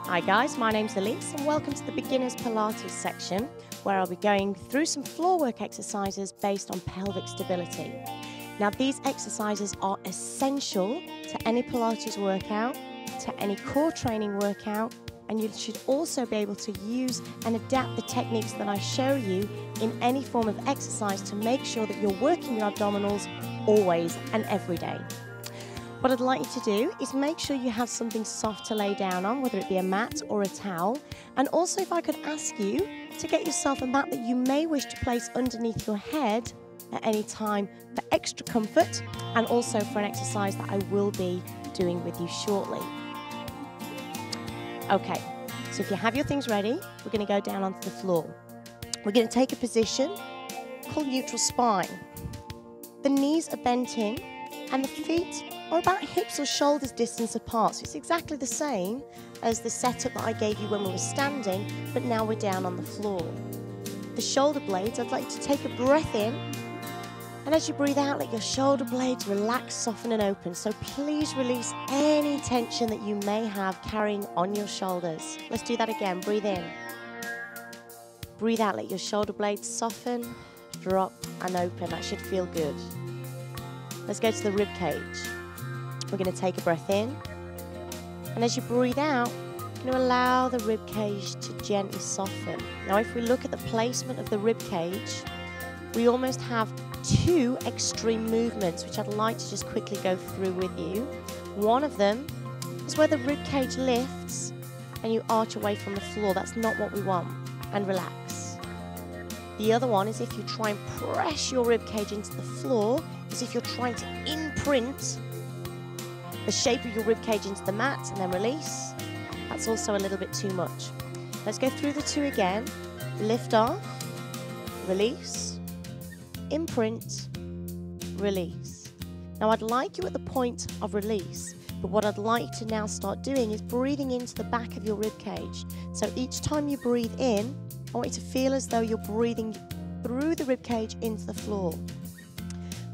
Hi guys, my name's Elise and welcome to the Beginners Pilates section where I'll be going through some floor work exercises based on pelvic stability. Now these exercises are essential to any Pilates workout, to any core training workout, and you should also be able to use and adapt the techniques that I show you in any form of exercise to make sure that you're working your abdominals always and every day. What I'd like you to do is make sure you have something soft to lay down on, whether it be a mat or a towel. And also if I could ask you to get yourself a mat that you may wish to place underneath your head at any time for extra comfort and also for an exercise that I will be doing with you shortly. Okay, so if you have your things ready, we're going to go down onto the floor. We're going to take a position called neutral spine. The knees are bent in and the feet are about hips or shoulders distance apart. So it's exactly the same as the setup that I gave you when we were standing, but now we're down on the floor. The shoulder blades, I'd like you to take a breath in, and as you breathe out, let your shoulder blades relax, soften and open. So please release any tension that you may have carrying on your shoulders. Let's do that again. Breathe in. Breathe out, let your shoulder blades soften, drop and open. That should feel good. Let's go to the rib cage. We're going to take a breath in, and as you breathe out, you're going to allow the rib cage to gently soften. Now if we look at the placement of the rib cage, we almost have two extreme movements which I'd like to just quickly go through with you. One of them is where the rib cage lifts and you arch away from the floor. That's not what we want, and relax. The other one is if you try and press your rib cage into the floor, as if you're trying to imprint the shape of your rib cage into the mat and then release. That's also a little bit too much. Let's go through the two again. Lift off, release, imprint, release. Now I'd like you at the point of release, but what I'd like you to now start doing is breathing into the back of your rib cage. So each time you breathe in, I want you to feel as though you're breathing through the rib cage into the floor.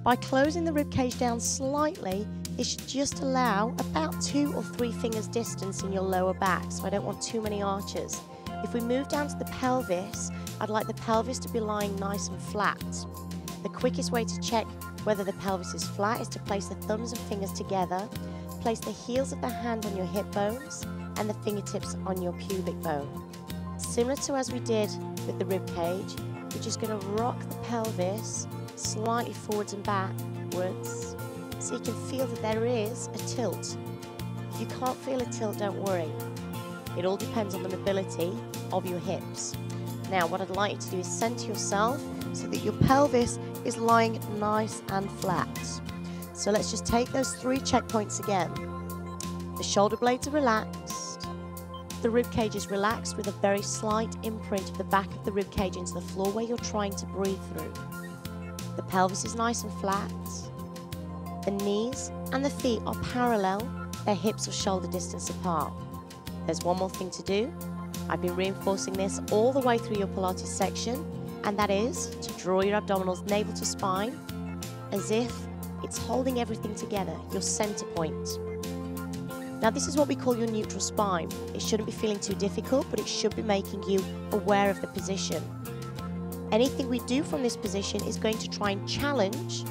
By closing the rib cage down slightly, it should just allow about 2 or 3 fingers distance in your lower back, so I don't want too many arches. If we move down to the pelvis, I'd like the pelvis to be lying nice and flat. The quickest way to check whether the pelvis is flat is to place the thumbs and fingers together, place the heels of the hand on your hip bones and the fingertips on your pubic bone. Similar to as we did with the rib cage, we're just going to rock the pelvis slightly forwards and backwards, so you can feel that there is a tilt. If you can't feel a tilt, don't worry. It all depends on the mobility of your hips. Now what I'd like you to do is center yourself so that your pelvis is lying nice and flat. So let's just take those 3 checkpoints again. The shoulder blades are relaxed. The rib cage is relaxed with a very slight imprint of the back of the rib cage into the floor where you're trying to breathe through. The pelvis is nice and flat. The knees and the feet are parallel, they're hips or shoulder distance apart. There's one more thing to do. I've been reinforcing this all the way through your Pilates section, and that is to draw your abdominals navel to spine as if it's holding everything together, your center point. Now this is what we call your neutral spine. It shouldn't be feeling too difficult, but it should be making you aware of the position. Anything we do from this position is going to try and challenge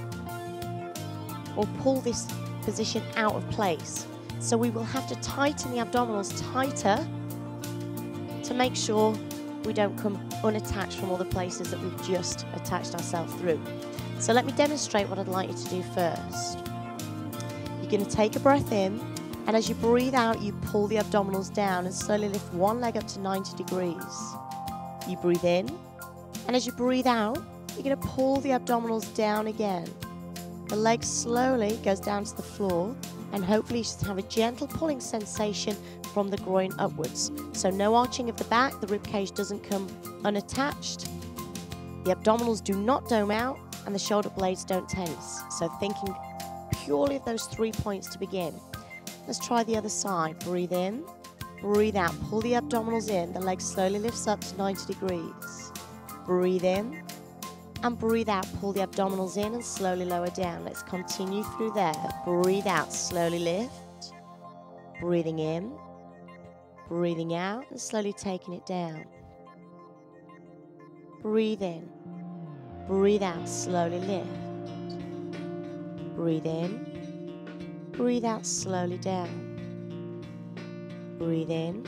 or pull this position out of place. So we will have to tighten the abdominals tighter to make sure we don't come unattached from all the places that we've just attached ourselves through. So let me demonstrate what I'd like you to do first. You're going to take a breath in, and as you breathe out, you pull the abdominals down and slowly lift one leg up to 90 degrees. You breathe in, and as you breathe out, you're going to pull the abdominals down again. The leg slowly goes down to the floor, and hopefully you should have a gentle pulling sensation from the groin upwards. So no arching of the back, the rib cage doesn't come unattached, the abdominals do not dome out, and the shoulder blades don't tense. So thinking purely of those 3 points to begin. Let's try the other side. Breathe in, breathe out, pull the abdominals in, the leg slowly lifts up to 90 degrees. Breathe in, and breathe out, pull the abdominals in and slowly lower down. Let's continue through there. Breathe out, slowly lift. Breathing in, Breathing out and slowly taking it down. Breathe in. Breathe out, slowly lift. Breathe in. Breathe out, slowly down. Breathe in.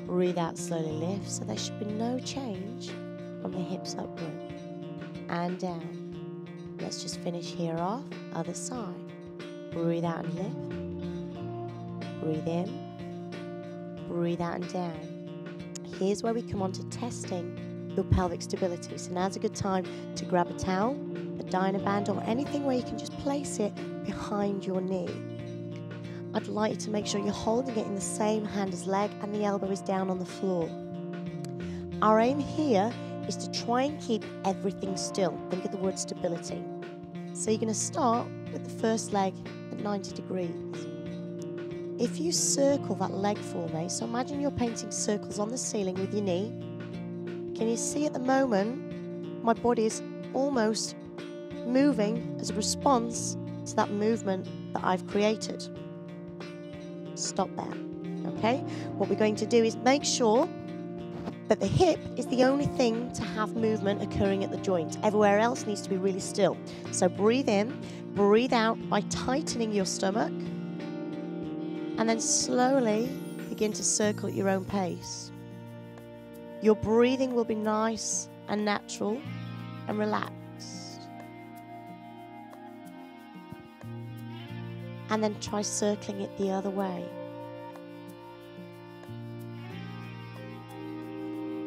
Breathe out, slowly lift. So there should be no change from the hips upward and down. Let's just finish here off. Other side. Breathe out and lift. Breathe in. Breathe out and down. Here's where we come on to testing your pelvic stability. So now's a good time to grab a towel, a Dynaband, or anything where you can just place it behind your knee. I'd like you to make sure you're holding it in the same hand as leg and the elbow is down on the floor. Our aim here is to try and keep everything still. Think of the word stability. So you're going to start with the first leg at 90 degrees. If you circle that leg for me, so imagine you're painting circles on the ceiling with your knee. Can you see at the moment, my body is almost moving as a response to that movement that I've created. Stop there, okay? What we're going to do is make sure that the hip is the only thing to have movement occurring at the joint. Everywhere else needs to be really still. So breathe in, breathe out by tightening your stomach, and then slowly begin to circle at your own pace. Your breathing will be nice and natural and relaxed. And then try circling it the other way.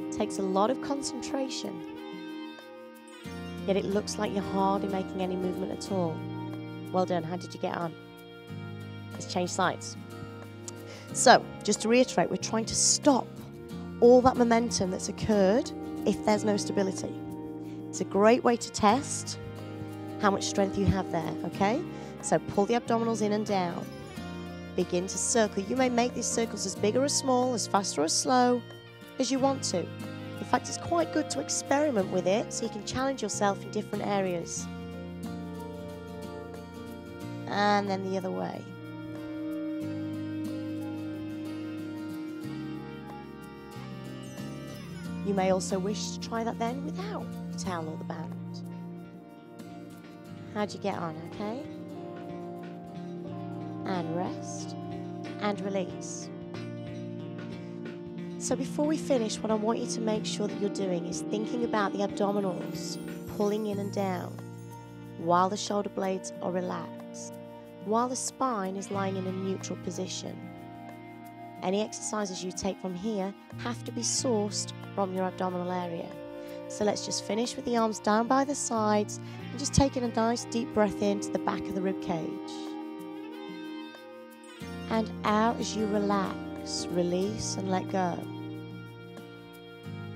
It takes a lot of concentration, yet it looks like you're hardly making any movement at all. Well done, how did you get on? Let's change sides. So, just to reiterate, we're trying to stop all that momentum that's occurred if there's no stability. It's a great way to test how much strength you have there, okay? So pull the abdominals in and down. Begin to circle. You may make these circles as big or as small, as fast or as slow as you want to. In fact, it's quite good to experiment with it so you can challenge yourself in different areas. And then the other way. You may also wish to try that then without the towel or the band. How'd you get on, okay? And rest and release. So before we finish, what I want you to make sure that you're doing is thinking about the abdominals pulling in and down while the shoulder blades are relaxed, while the spine is lying in a neutral position. Any exercises you take from here have to be sourced from your abdominal area. So let's just finish with the arms down by the sides and just taking a nice deep breath into the back of the rib cage. And out as you relax, release and let go.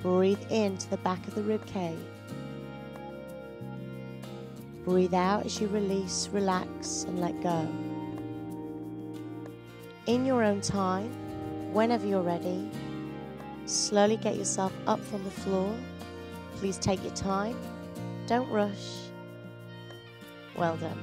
Breathe into the back of the rib cage. Breathe out as you release, relax and let go. In your own time, whenever you're ready, slowly get yourself up from the floor. Please take your time. Don't rush. Well done.